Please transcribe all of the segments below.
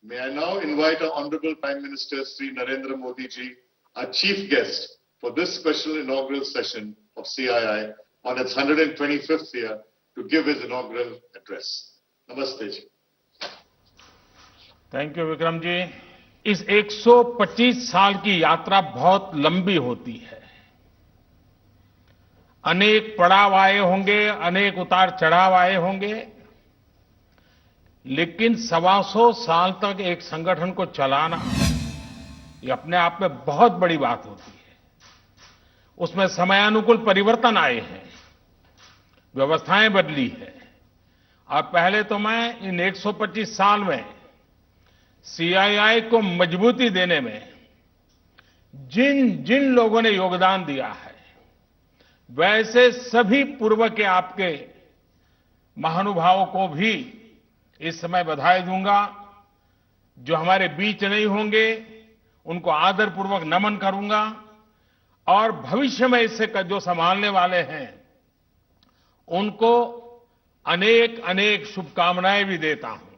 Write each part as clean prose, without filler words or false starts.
May I now invite our Honorable Prime Minister Sri Narendra Modi ji, our chief guest for this special inaugural session of CII on its 125th year to give his inaugural address. Namaste ji. Thank you Vikram ji. इस 125 साल की यात्रा बहुत लंबी होती है। अनेक पड़ाव आए होंगे, अनेक उतार चढ़ाव आए होंगे, लेकिन 125 साल तक एक संगठन को चलाना ये अपने आप में बहुत बड़ी बात होती है। उसमें समयानुकूल परिवर्तन आए हैं, व्यवस्थाएं बदली है। और पहले तो मैं इन 125 साल में सीआईआई को मजबूती देने में जिन जिन लोगों ने योगदान दिया है, वैसे सभी पूर्व के आपके महानुभावों को भी इस समय बधाई दूंगा। जो हमारे बीच नहीं होंगे उनको आदरपूर्वक नमन करूंगा और भविष्य में इससे जो संभालने वाले हैं उनको अनेक अनेक शुभकामनाएं भी देता हूं।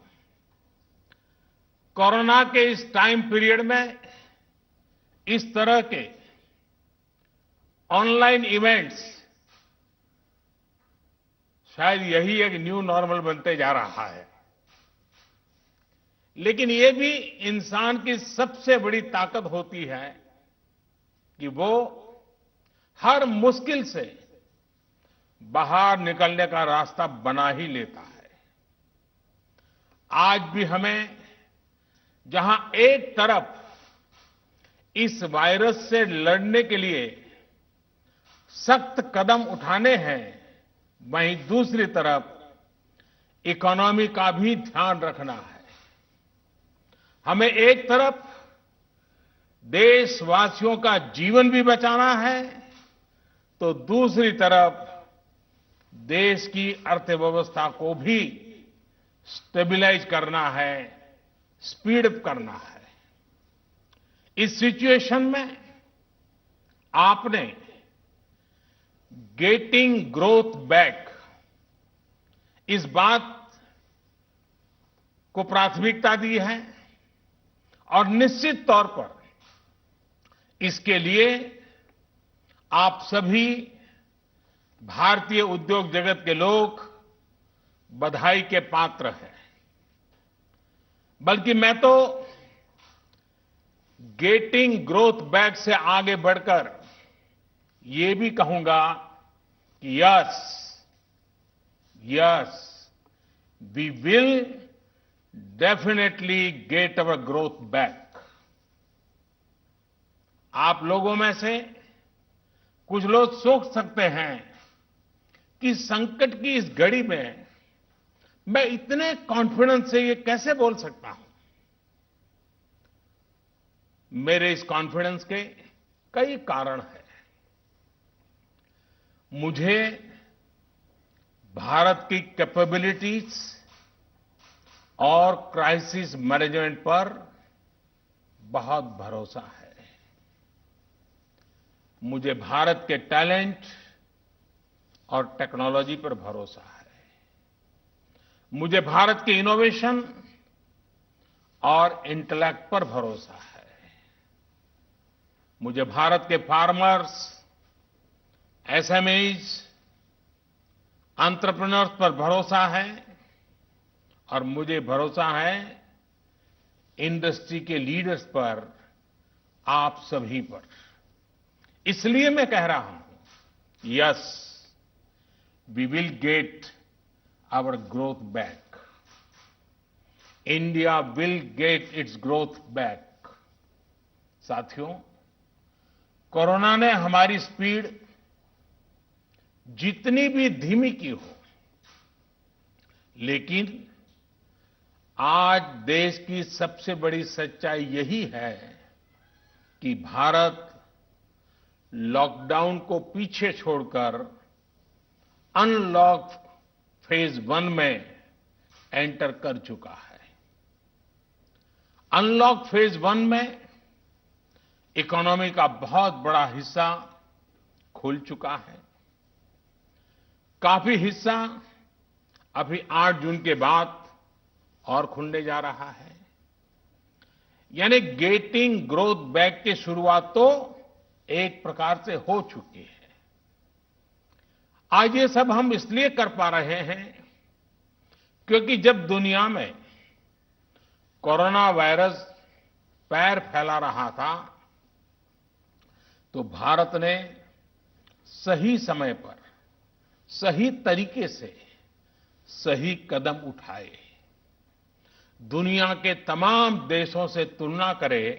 कोरोना के इस टाइम पीरियड में इस तरह के ऑनलाइन इवेंट्स शायद यही एक न्यू नॉर्मल बनते जा रहा है, लेकिन ये भी इंसान की सबसे बड़ी ताकत होती है कि वो हर मुश्किल से बाहर निकलने का रास्ता बना ही लेता है। आज भी हमें जहां एक तरफ इस वायरस से लड़ने के लिए सख्त कदम उठाने हैं, वहीं दूसरी तरफ इकोनॉमी का भी ध्यान रखना है। हमें एक तरफ देशवासियों का जीवन भी बचाना है, तो दूसरी तरफ देश की अर्थव्यवस्था को भी स्टेबलाइज करना है, स्पीड अप करना है। इस सिचुएशन में आपने गेटिंग ग्रोथ बैक इस बात को प्राथमिकता दी है और निश्चित तौर पर इसके लिए आप सभी भारतीय उद्योग जगत के लोग बधाई के पात्र हैं। बल्कि मैं तो गेटिंग ग्रोथ बैक से आगे बढ़कर ये भी कहूंगा कि yes we will definitely get our growth back. आप लोगों में से कुछ लोग सोच सकते हैं कि संकट की इस घड़ी में मैं इतने कॉन्फिडेंस से ये कैसे बोल सकता हूं। मेरे इस कॉन्फिडेंस के कई कारण हैं। मुझे भारत की कैपेबिलिटीज और क्राइसिस मैनेजमेंट पर बहुत भरोसा है। मुझे भारत के टैलेंट और टेक्नोलॉजी पर भरोसा है। मुझे भारत के इनोवेशन और इंटेलेक्ट पर भरोसा है। मुझे भारत के फार्मर्स, एसएमईज, एंटरप्रेन्योर्स पर भरोसा है और मुझे भरोसा है इंडस्ट्री के लीडर्स पर, आप सभी पर। इसलिए मैं कह रहा हूं yes we will get our growth back. India will get its growth back. साथियों, कोरोना ने हमारी स्पीड जितनी भी धीमी की हो, लेकिन आज देश की सबसे बड़ी सच्चाई यही है कि भारत लॉकडाउन को पीछे छोड़कर अनलॉक फेज 1 में एंटर कर चुका है। अनलॉक फेज 1 में इकोनॉमी का बहुत बड़ा हिस्सा खुल चुका है। काफी हिस्सा अभी 8 जून के बाद और खुलने जा रहा है। यानी गेटिंग ग्रोथ बैक की शुरुआत तो एक प्रकार से हो चुकी है। आज ये सब हम इसलिए कर पा रहे हैं क्योंकि जब दुनिया में कोरोना वायरस पैर फैला रहा था तो भारत ने सही समय पर सही तरीके से सही कदम उठाए। दुनिया के तमाम देशों से तुलना करें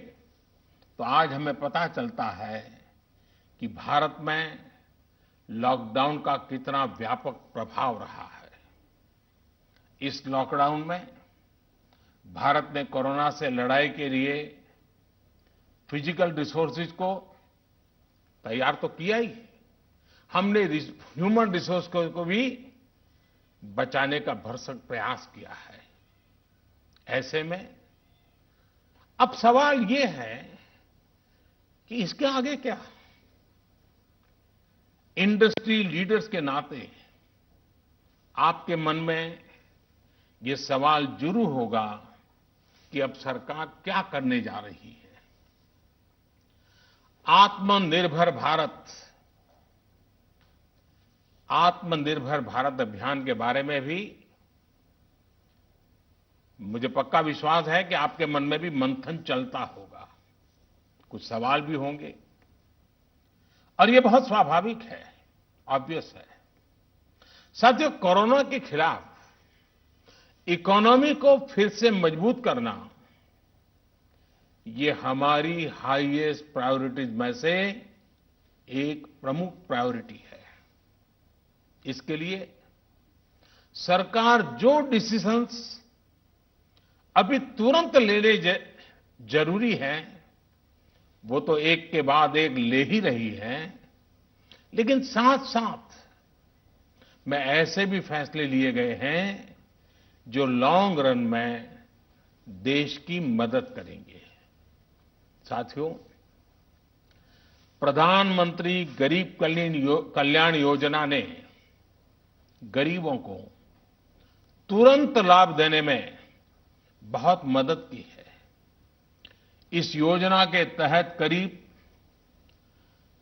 तो आज हमें पता चलता है कि भारत में लॉकडाउन का कितना व्यापक प्रभाव रहा है। इस लॉकडाउन में भारत ने कोरोना से लड़ाई के लिए फिजिकल रिसोर्सेज को तैयार तो किया ही, हमने ह्यूमन रिसोर्स को भी बचाने का भरसक प्रयास किया है। ऐसे में अब सवाल ये है कि इसके आगे क्या। इंडस्ट्री लीडर्स के नाते आपके मन में ये सवाल जरूर होगा कि अब सरकार क्या करने जा रही है। आत्मनिर्भर भारत अभियान के बारे में भी मुझे पक्का विश्वास है कि आपके मन में भी मंथन चलता होगा, कुछ सवाल भी होंगे और ये बहुत स्वाभाविक है, ऑब्वियस है। साथियों, कोरोना के खिलाफ इकोनॉमी को फिर से मजबूत करना ये हमारी हाईएस्ट प्रायोरिटीज में से एक प्रमुख प्रायोरिटी है। इसके लिए सरकार जो डिसीजंस अभी तुरंत लेने जरूरी है वो तो एक के बाद एक ले ही रही है, लेकिन साथ साथ में ऐसे भी फैसले लिए गए हैं जो लॉन्ग रन में देश की मदद करेंगे। साथियों, प्रधानमंत्री गरीब कल्याण योजना ने गरीबों को तुरंत लाभ देने में बहुत मदद की है। इस योजना के तहत करीब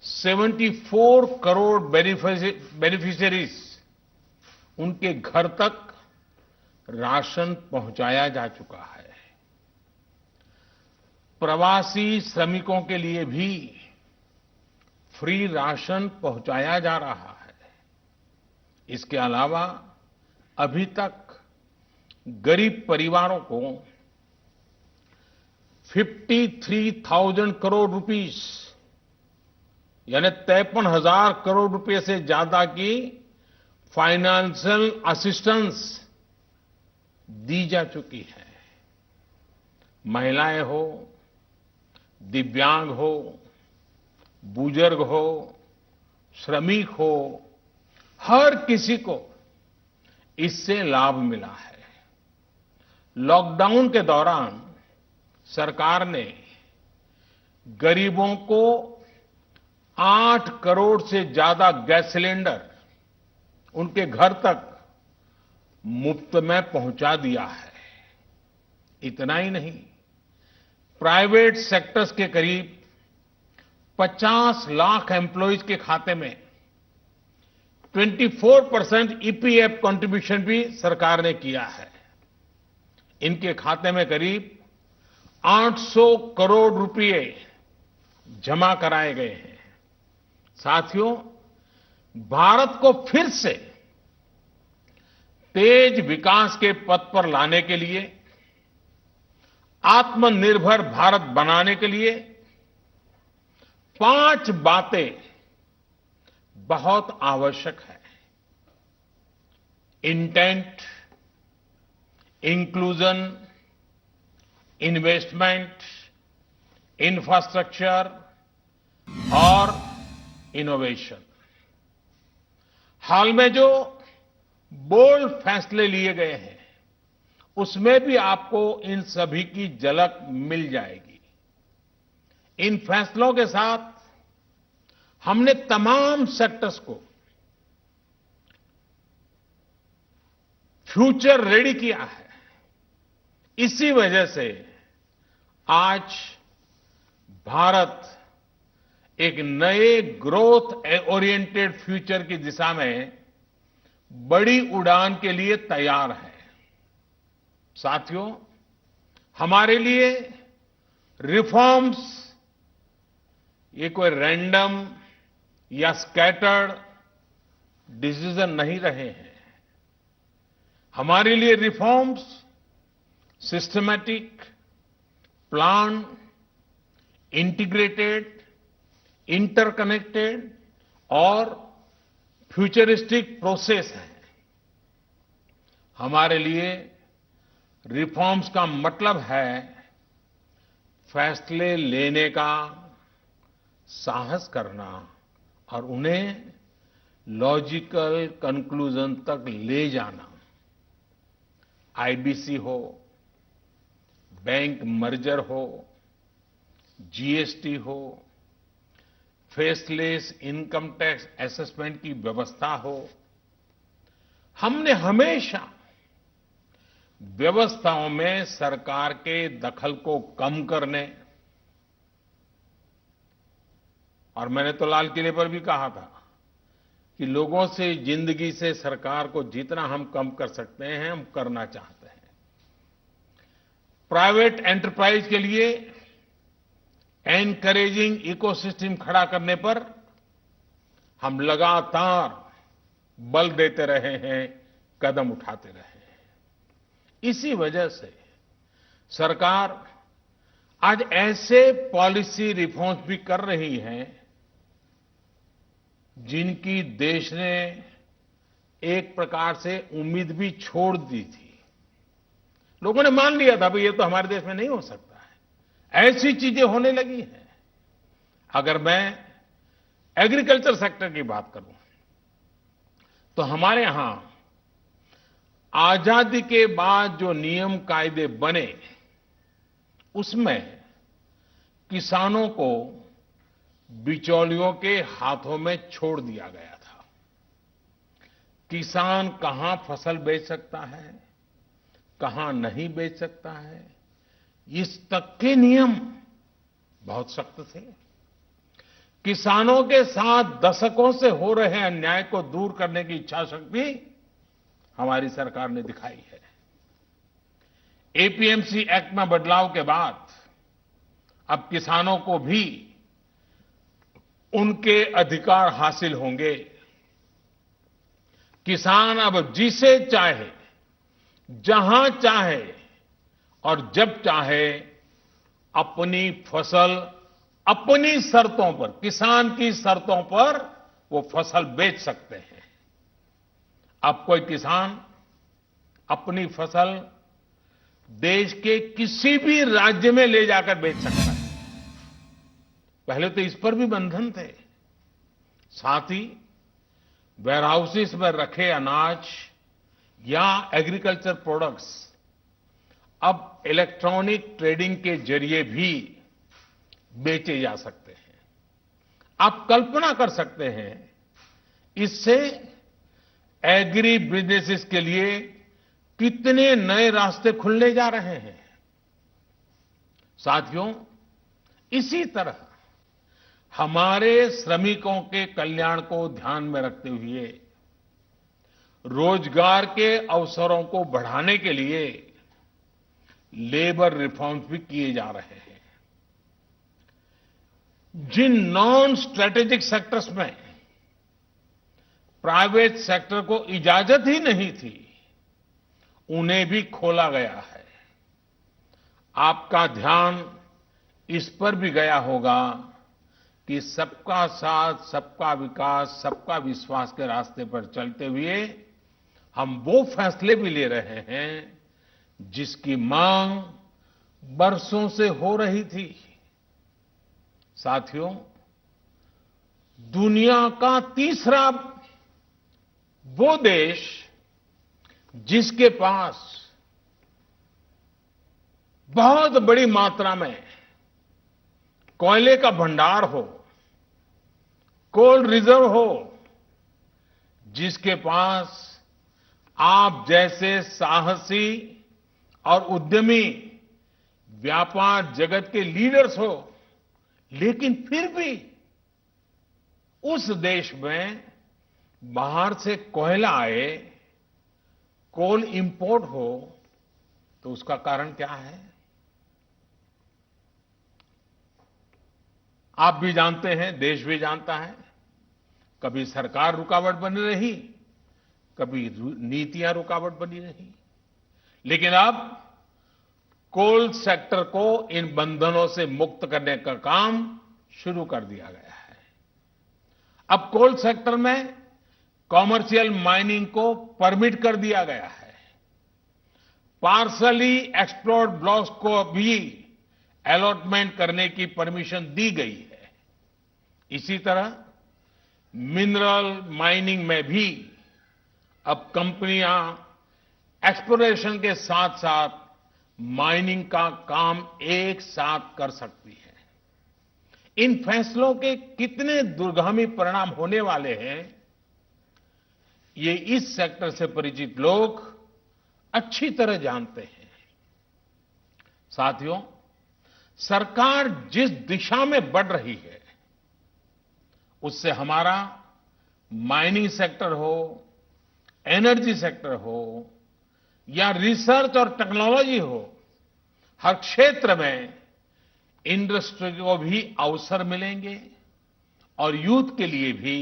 74 करोड़ बेनिफिशियरीज उनके घर तक राशन पहुंचाया जा चुका है। प्रवासी श्रमिकों के लिए भी फ्री राशन पहुंचाया जा रहा है। इसके अलावा अभी तक गरीब परिवारों को 53,000 करोड़ रुपीस यानी 53,000 करोड़ रुपए से ज्यादा की फाइनेंशियल असिस्टेंस दी जा चुकी है। महिलाएं हो, दिव्यांग हो, बुजुर्ग हो, श्रमिक हो, हर किसी को इससे लाभ मिला है। लॉकडाउन के दौरान सरकार ने गरीबों को 8 करोड़ से ज्यादा गैस सिलेंडर उनके घर तक मुफ्त में पहुंचा दिया है। इतना ही नहीं, प्राइवेट सेक्टर्स के करीब 50 लाख एम्प्लॉइज के खाते में 24% ईपीएफ कंट्रीब्यूशन भी सरकार ने किया है। इनके खाते में करीब 800 करोड़ रुपए जमा कराए गए हैं। साथियों, भारत को फिर से तेज विकास के पथ पर लाने के लिए, आत्मनिर्भर भारत बनाने के लिए 5 बातें बहुत आवश्यक है। इंटेंट, इंक्लूजन, इन्वेस्टमेंट, इंफ्रास्ट्रक्चर और इनोवेशन। हाल में जो बोल्ड फैसले लिए गए हैं उसमें भी आपको इन सभी की झलक मिल जाएगी। इन फैसलों के साथ हमने तमाम सेक्टर्स को फ्यूचर रेडी किया है। इसी वजह से आज भारत एक नए ग्रोथ ओरिएंटेड फ्यूचर की दिशा में बड़ी उड़ान के लिए तैयार है। साथियों, हमारे लिए रिफॉर्म्स ये कोई रैंडम या स्कैटर्ड डिसीजन नहीं रहे हैं। हमारे लिए reforms systematic, plan, integrated, interconnected और फ्यूचरिस्टिक प्रोसेस है। हमारे लिए रिफॉर्म्स का मतलब है फैसले लेने का साहस करना और उन्हें लॉजिकल कंक्लूजन तक ले जाना। आईबीसी हो, बैंक मर्जर हो, जीएसटी हो, फेसलेस इनकम टैक्स असेसमेंट की व्यवस्था हो, हमने हमेशा व्यवस्थाओं में सरकार के दखल को कम करने, और मैंने तो लाल किले पर भी कहा था कि लोगों से, जिंदगी से सरकार को जितना हम कम कर सकते हैं हम करना चाहते हैं। प्राइवेट एंटरप्राइज के लिए एनकरेजिंग इकोसिस्टम खड़ा करने पर हम लगातार बल देते रहे हैं, कदम उठाते रहे हैं। इसी वजह से सरकार आज ऐसे पॉलिसी रिफॉर्म्स भी कर रही है जिनकी देश ने एक प्रकार से उम्मीद भी छोड़ दी थी। लोगों ने मान लिया था भाई ये तो हमारे देश में नहीं हो सकता है, ऐसी चीजें होने लगी हैं। अगर मैं एग्रीकल्चर सेक्टर की बात करूं तो हमारे यहां आजादी के बाद जो नियम कायदे बने उसमें किसानों को बिचौलियों के हाथों में छोड़ दिया गया था। किसान कहां फसल बेच सकता है, कहां नहीं बेच सकता है, इस तक के नियम बहुत सख्त थे। किसानों के साथ दशकों से हो रहे अन्याय को दूर करने की इच्छा शक्ति हमारी सरकार ने दिखाई है। एपीएमसी एक्ट में बदलाव के बाद अब किसानों को भी उनके अधिकार हासिल होंगे। किसान अब जिसे चाहे, जहां चाहे और जब चाहे अपनी फसल अपनी शर्तों पर, किसान की शर्तों पर वो फसल बेच सकते हैं। अब कोई किसान अपनी फसल देश के किसी भी राज्य में ले जाकर बेच सकता है। पहले तो इस पर भी बंधन थे। साथ ही वेयरहाउसेस में रखे अनाज या एग्रीकल्चर प्रोडक्ट्स अब इलेक्ट्रॉनिक ट्रेडिंग के जरिए भी बेचे जा सकते हैं। आप कल्पना कर सकते हैं इससे एग्री बिजनेसेस के लिए कितने नए रास्ते खुलने जा रहे हैं। साथियों, इसी तरह हमारे श्रमिकों के कल्याण को ध्यान में रखते हुए रोजगार के अवसरों को बढ़ाने के लिए लेबर रिफॉर्म्स भी किए जा रहे हैं। जिन नॉन स्ट्रेटेजिक सेक्टर्स में प्राइवेट सेक्टर को इजाजत ही नहीं थी, उन्हें भी खोला गया है। आपका ध्यान इस पर भी गया होगा कि सबका साथ, सबका विकास, सबका विश्वास के रास्ते पर चलते हुए हम वो फैसले भी ले रहे हैं जिसकी मांग बरसों से हो रही थी। साथियों, दुनिया का तीसरा वो देश जिसके पास बहुत बड़ी मात्रा में कोयले का भंडार हो, कोल रिजर्व हो, जिसके पास आप जैसे साहसी और उद्यमी व्यापार जगत के लीडर्स हो, लेकिन फिर भी उस देश में बाहर से कोयला आए, कोल इंपोर्ट हो, तो उसका कारण क्या है? आप भी जानते हैं, देश भी जानता है। कभी सरकार रुकावट बनी रही, कभी नीतियां रुकावट बनी रही, लेकिन अब कोल सेक्टर को इन बंधनों से मुक्त करने का काम शुरू कर दिया गया है। अब कोल सेक्टर में कॉमर्शियल माइनिंग को परमिट कर दिया गया है। पार्सली एक्सप्लोर्ड ब्लॉक्स को भी अलॉटमेंट करने की परमिशन दी गई है। इसी तरह मिनरल माइनिंग में भी अब कंपनियां एक्सप्लोरेशन के साथ साथ माइनिंग का काम एक साथ कर सकती है। इन फैसलों के कितने दूरगामी परिणाम होने वाले हैं, ये इस सेक्टर से परिचित लोग अच्छी तरह जानते हैं। साथियों, सरकार जिस दिशा में बढ़ रही है, उससे हमारा माइनिंग सेक्टर हो, एनर्जी सेक्टर हो या रिसर्च और टेक्नोलॉजी हो, हर क्षेत्र में इंडस्ट्री को भी अवसर मिलेंगे और यूथ के लिए भी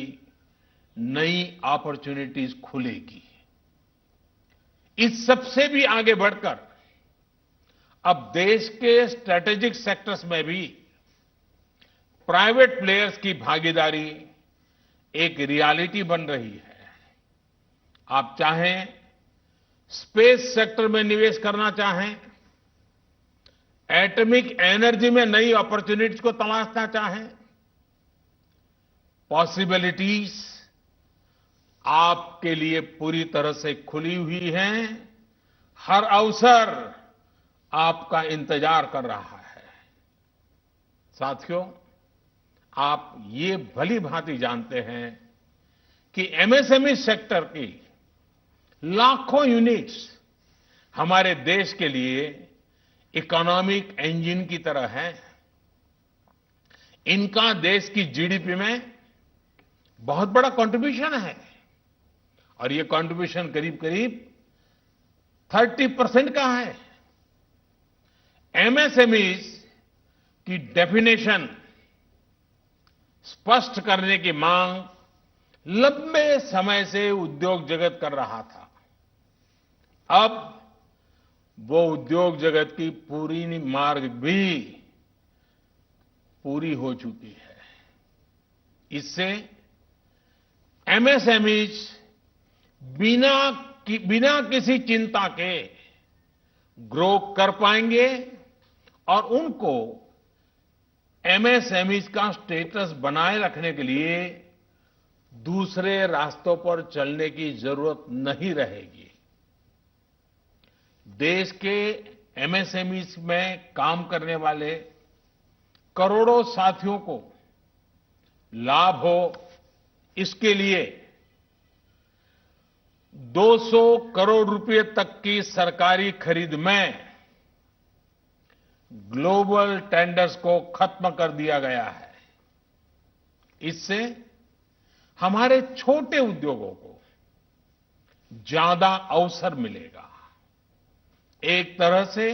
नई अपॉर्चुनिटीज खुलेगी। इस सबसे भी आगे बढ़कर अब देश के स्ट्रेटेजिक सेक्टर्स में भी प्राइवेट प्लेयर्स की भागीदारी एक रियलिटी बन रही है। आप चाहें स्पेस सेक्टर में निवेश करना चाहें, एटॉमिक एनर्जी में नई अपॉर्चुनिटीज को तलाशना चाहें, पॉसिबिलिटीज आपके लिए पूरी तरह से खुली हुई हैं। हर अवसर आपका इंतजार कर रहा है। साथियों, आप ये भली भांति जानते हैं कि एमएसएमई सेक्टर की लाखों यूनिट्स हमारे देश के लिए इकोनॉमिक इंजन की तरह है। इनका देश की जीडीपी में बहुत बड़ा कंट्रीब्यूशन है और ये कंट्रीब्यूशन करीब करीब 30% का है। एमएसएमईज की डेफिनेशन स्पष्ट करने की मांग लंबे समय से उद्योग जगत कर रहा था। अब वो उद्योग जगत की पूरी मार्ग भी पूरी हो चुकी है। इससे एमएसएमईज बिना किसी चिंता के ग्रो कर पाएंगे और उनको एमएसएमईज का स्टेटस बनाए रखने के लिए दूसरे रास्तों पर चलने की जरूरत नहीं रहेगी। देश के एमएसएमईज में काम करने वाले करोड़ों साथियों को लाभ हो, इसके लिए 200 करोड़ रुपए तक की सरकारी खरीद में ग्लोबल टेंडर्स को खत्म कर दिया गया है। इससे हमारे छोटे उद्योगों को ज्यादा अवसर मिलेगा। एक तरह से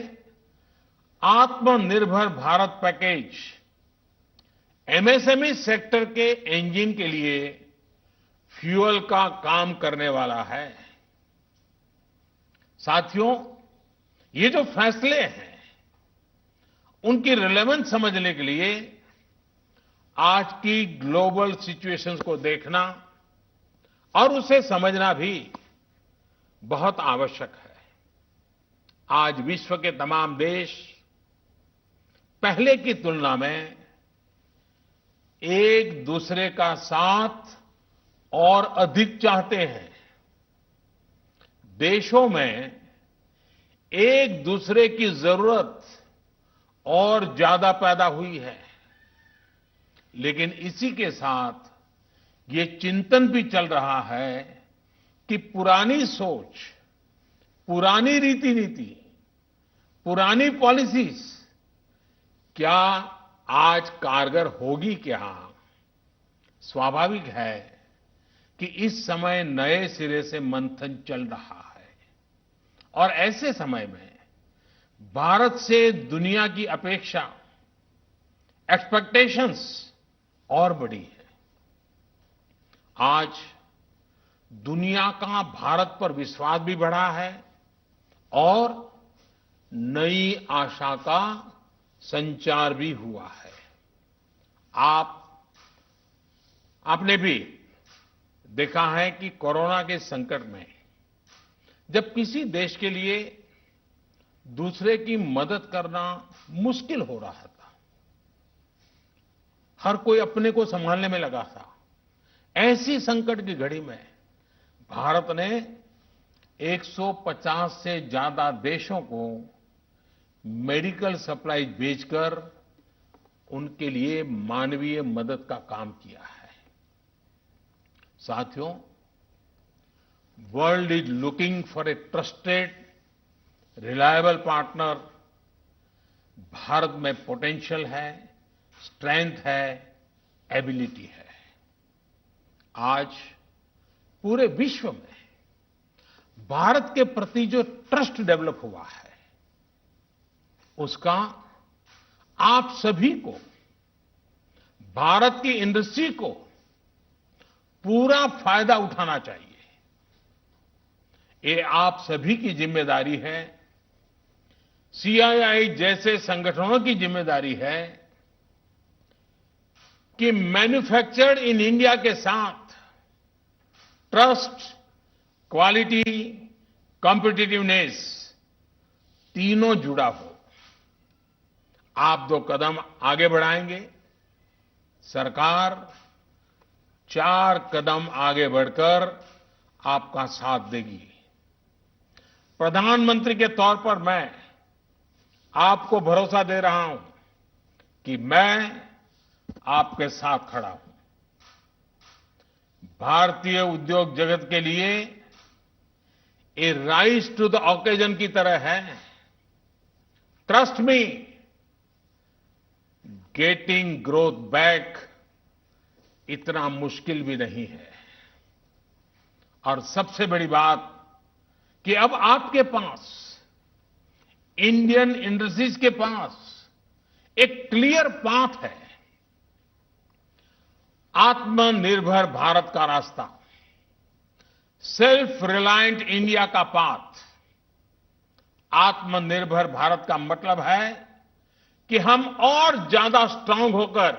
आत्मनिर्भर भारत पैकेज एमएसएमई सेक्टर के इंजन के लिए फ्यूल का काम करने वाला है। साथियों, ये जो फैसले हैं, उनकी रिलेवेंस समझने के लिए आज की ग्लोबल सिचुएशंस को देखना और उसे समझना भी बहुत आवश्यक है। आज विश्व के तमाम देश पहले की तुलना में एक दूसरे का साथ और अधिक चाहते हैं। देशों में एक दूसरे की जरूरत और ज्यादा पैदा हुई है, लेकिन इसी के साथ ये चिंतन भी चल रहा है कि पुरानी सोच, पुरानी रीति नीति, पुरानी पॉलिसीज क्या आज कारगर होगी क्या? स्वाभाविक है कि इस समय नए सिरे से मंथन चल रहा है और ऐसे समय में भारत से दुनिया की अपेक्षा, एक्सपेक्टेशंस और बड़ी है। आज दुनिया का भारत पर विश्वास भी बढ़ा है और नई आशा का संचार भी हुआ है। आपने भी देखा है कि कोरोना के संकट में जब किसी देश के लिए दूसरे की मदद करना मुश्किल हो रहा था, हर कोई अपने को संभालने में लगा था, ऐसी संकट की घड़ी में भारत ने 150 से ज्यादा देशों को मेडिकल सप्लाई भेजकर उनके लिए मानवीय मदद का काम किया है। साथियों, world is looking for a trusted, reliable partner. Bharat में पोटेंशियल है, स्ट्रेंथ है, एबिलिटी है। आज पूरे विश्व में भारत के प्रति जो ट्रस्ट डेवलप हुआ है, उसका आप सभी को, भारत की इंडस्ट्री को पूरा फायदा उठाना चाहिए। ये आप सभी की जिम्मेदारी है, सीआईआई जैसे संगठनों की जिम्मेदारी है कि मैन्युफैक्चर्ड इन इंडिया के साथ ट्रस्ट, क्वालिटी, कॉम्पिटिटिवनेस तीनों जुड़ा हो। आप 2 कदम आगे बढ़ाएंगे, सरकार 4 कदम आगे बढ़कर आपका साथ देगी। प्रधानमंत्री के तौर पर मैं आपको भरोसा दे रहा हूं कि मैं आपके साथ खड़ा हूं। भारतीय उद्योग जगत के लिए ये राइज टू द ऑकेजन की तरह है। Trust me, getting growth back इतना मुश्किल भी नहीं है। और सबसे बड़ी बात कि अब आपके पास, इंडियन इंडस्ट्रीज के पास एक क्लियर पाथ है। आत्मनिर्भर भारत का रास्ता, सेल्फ रिलायंट इंडिया का पाथ। आत्मनिर्भर भारत का मतलब है कि हम और ज्यादा स्ट्रांग होकर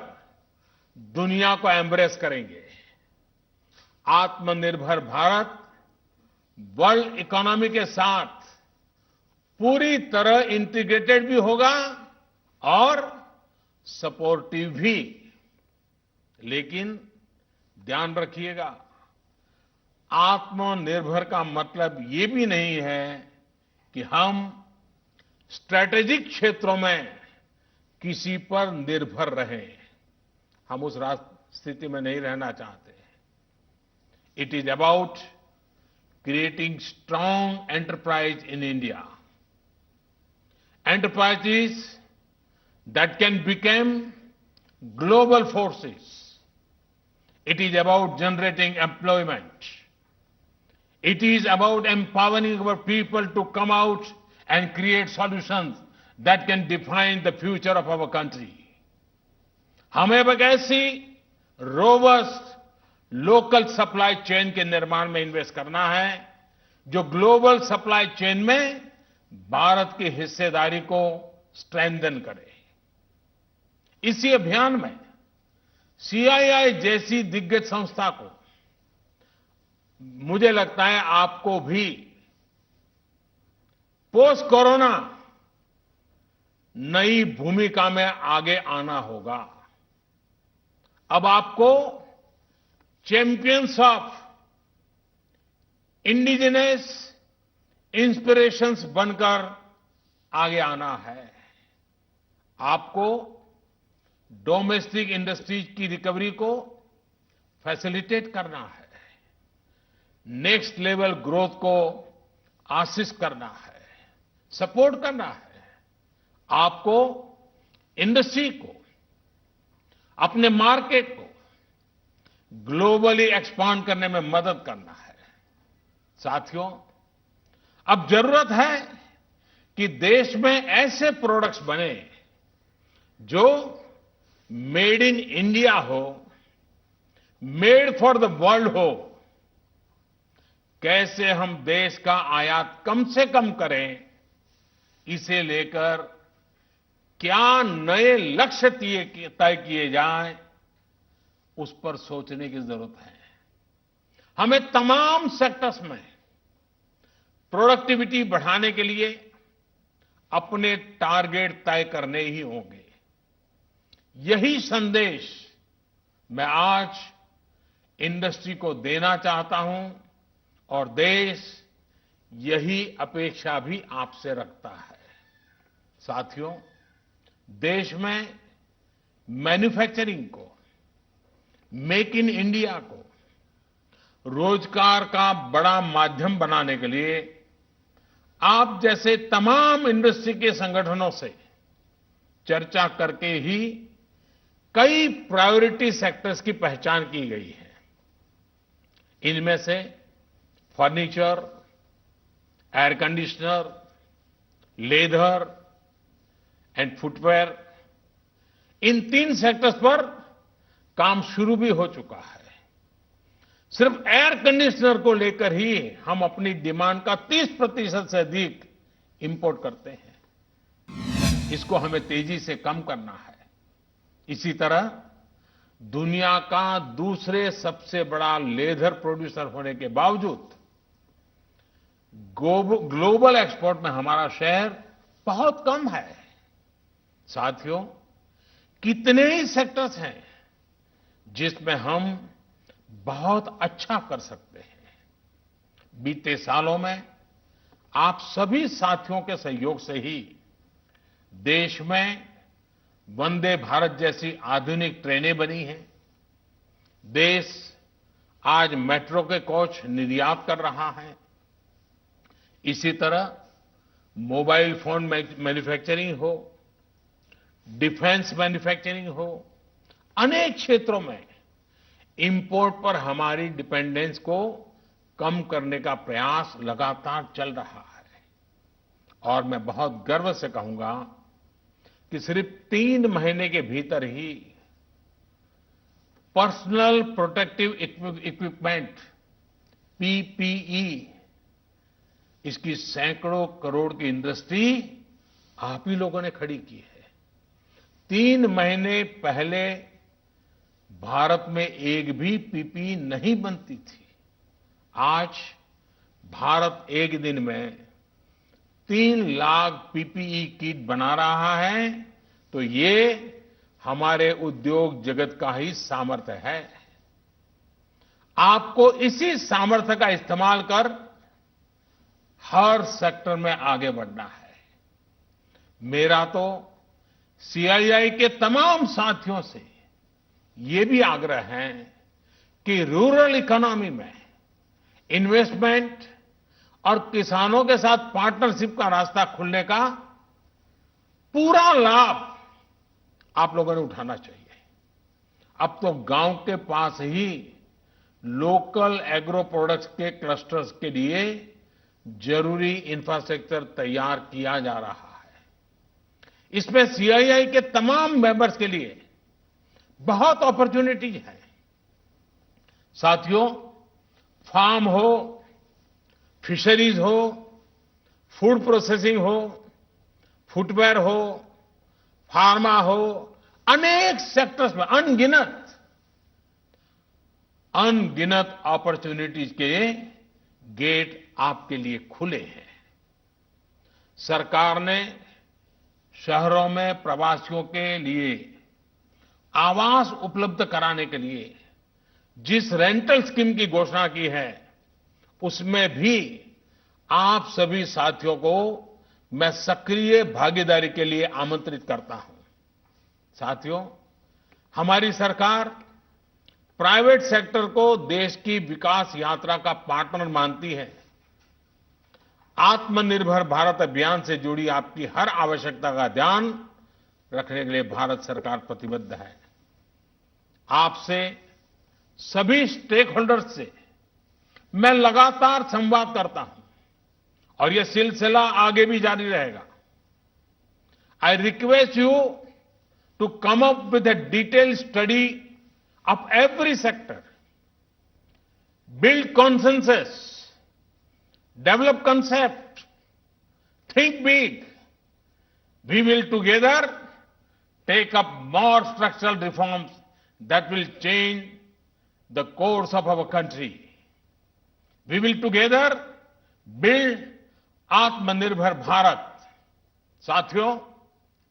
दुनिया को एम्ब्रेस करेंगे। आत्मनिर्भर भारत वर्ल्ड इकोनॉमी के साथ पूरी तरह इंटीग्रेटेड भी होगा और सपोर्टिव भी। लेकिन ध्यान रखिएगा, आत्मनिर्भर का मतलब ये भी नहीं है कि हम स्ट्रैटेजिक क्षेत्रों में किसी पर निर्भर रहें। हम उस स्थिति में नहीं रहना चाहते। It is about creating strong enterprise in India, enterprises that can become global forces. It is about generating employment. It is about empowering our people to come out and create solutions that can define the future of our country. हमें एक ऐसी robust local supply chain के निर्माण में invest करना है जो global supply chain में भारत की हिस्सेदारी को स्ट्रेंथन करे। इसी अभियान में सीआईआई जैसी दिग्गज संस्था को, मुझे लगता है आपको भी पोस्ट कोरोना नई भूमिका में आगे आना होगा। अब आपको चैंपियंस ऑफ इंडिजिनस इंस्पिरेशंस बनकर आगे आना है। आपको डोमेस्टिक इंडस्ट्रीज की रिकवरी को फैसिलिटेट करना है, नेक्स्ट लेवल ग्रोथ को आसिस्ट करना है, सपोर्ट करना है। आपको इंडस्ट्री को, अपने मार्केट को ग्लोबली एक्सपांड करने में मदद करना है। साथियों, अब जरूरत है कि देश में ऐसे प्रोडक्ट्स बने जो मेड इन इंडिया हो, मेड फॉर द वर्ल्ड हो। कैसे हम देश का आयात कम से कम करें, इसे लेकर क्या नए लक्ष्य तय किए जाएं, उस पर सोचने की जरूरत है। हमें तमाम सेक्टर्स में प्रोडक्टिविटी बढ़ाने के लिए अपने टारगेट तय करने ही होंगे। यही संदेश मैं आज इंडस्ट्री को देना चाहता हूं और देश यही अपेक्षा भी आपसे रखता है। साथियों, देश में मैन्युफैक्चरिंग को, मेक इन इंडिया को रोजगार का बड़ा माध्यम बनाने के लिए आप जैसे तमाम इंडस्ट्री के संगठनों से चर्चा करके ही कई प्रायोरिटी सेक्टर्स की पहचान की गई है। इनमें से furniture, air conditioner, leather and footwear, in 3 sectors पर काम शुरू भी हो चुका है। सिर्फ एयर कंडीशनर को लेकर ही हम अपनी डिमांड का 30% से अधिक इंपोर्ट करते हैं। इसको हमें तेजी से कम करना है। इसी तरह दुनिया का दूसरे सबसे बड़ा लेदर प्रोड्यूसर होने के बावजूद ग्लोबल एक्सपोर्ट में हमारा शेयर बहुत कम है। साथियों, कितने ही सेक्टर्स हैं जिसमें हम बहुत अच्छा कर सकते हैं। बीते सालों में आप सभी साथियों के सहयोग से ही देश में वंदे भारत जैसी आधुनिक ट्रेनें बनी हैं। देश आज मेट्रो के कोच निर्यात कर रहा है। इसी तरह मोबाइल फोन मैन्युफैक्चरिंग हो, डिफेंस मैन्युफैक्चरिंग हो, अनेक क्षेत्रों में इंपोर्ट पर हमारी डिपेंडेंस को कम करने का प्रयास लगातार चल रहा है। और मैं बहुत गर्व से कहूंगा कि सिर्फ 3 महीने के भीतर ही पर्सनल प्रोटेक्टिव इक्विपमेंट पीपीई, इसकी सैकड़ों करोड़ की इंडस्ट्री आप ही लोगों ने खड़ी की है। 3 महीने पहले भारत में एक भी पीपीई नहीं बनती थी। आज भारत एक दिन में 3 लाख पीपीई किट बना रहा है, तो ये हमारे उद्योग जगत का ही सामर्थ्य है। आपको इसी सामर्थ्य का इस्तेमाल कर हर सेक्टर में आगे बढ़ना है। मेरा तो सीआईआई के तमाम साथियों से ये भी आग्रह है कि रूरल इकोनॉमी में इन्वेस्टमेंट और किसानों के साथ पार्टनरशिप का रास्ता खुलने का पूरा लाभ आप लोगों ने उठाना चाहिए। अब तो गांव के पास ही लोकल एग्रो प्रोडक्ट्स के क्लस्टर्स के लिए जरूरी इंफ्रास्ट्रक्चर तैयार किया जा रहा है। इसमें सीआईआई के तमाम मेंबर्स के लिए बहुत अपॉर्चुनिटीज है। साथियों, फार्म हो, फिशरीज हो, फूड प्रोसेसिंग हो, फुटवेयर हो, फार्मा हो, अनेक सेक्टर्स में अनगिनत अपॉर्चुनिटीज के गेट आपके लिए खुले हैं। सरकार ने शहरों में प्रवासियों के लिए आवास उपलब्ध कराने के लिए जिस रेंटल स्कीम की घोषणा की है, उसमें भी आप सभी साथियों को मैं सक्रिय भागीदारी के लिए आमंत्रित करता हूं। साथियों, हमारी सरकार प्राइवेट सेक्टर को देश की विकास यात्रा का पार्टनर मानती है। आत्मनिर्भर भारत अभियान से जुड़ी आपकी हर आवश्यकता का ध्यान रखने के लिए भारत सरकार प्रतिबद्ध है। आपसे सभी स्टेक होल्डर्स से मैं लगातार संवाद करता हूं और यह सिलसिला आगे भी जारी रहेगा। I request you to come up with a detailed study of every sector, build consensus, develop concept, think big. We will together take up more structural reforms that will change the course of our country. We will together build आत्मनिर्भर भारत। साथियों,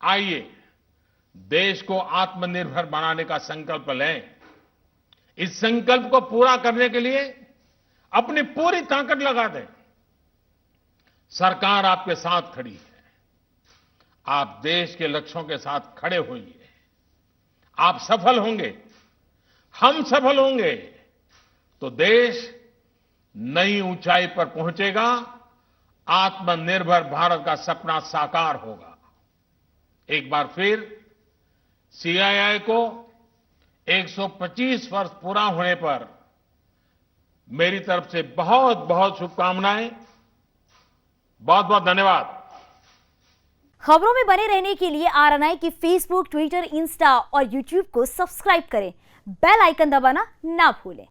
आइए देश को आत्मनिर्भर बनाने का संकल्प लें। इस संकल्प को पूरा करने के लिए अपनी पूरी ताकत लगा दें। सरकार आपके साथ खड़ी है। आप देश के लक्ष्यों के साथ खड़े होइए। आप सफल होंगे, हम सफल होंगे तो देश नई ऊंचाई पर पहुंचेगा, आत्मनिर्भर भारत का सपना साकार होगा। एक बार फिर सीआईआई को 125 वर्ष पूरा होने पर मेरी तरफ से बहुत बहुत शुभकामनाएं। बहुत बहुत धन्यवाद। खबरों में बने रहने के लिए आरएनआई की फेसबुक, ट्विटर, इंस्टा और यूट्यूब को सब्सक्राइब करें। बेल आइकन दबाना ना भूलें।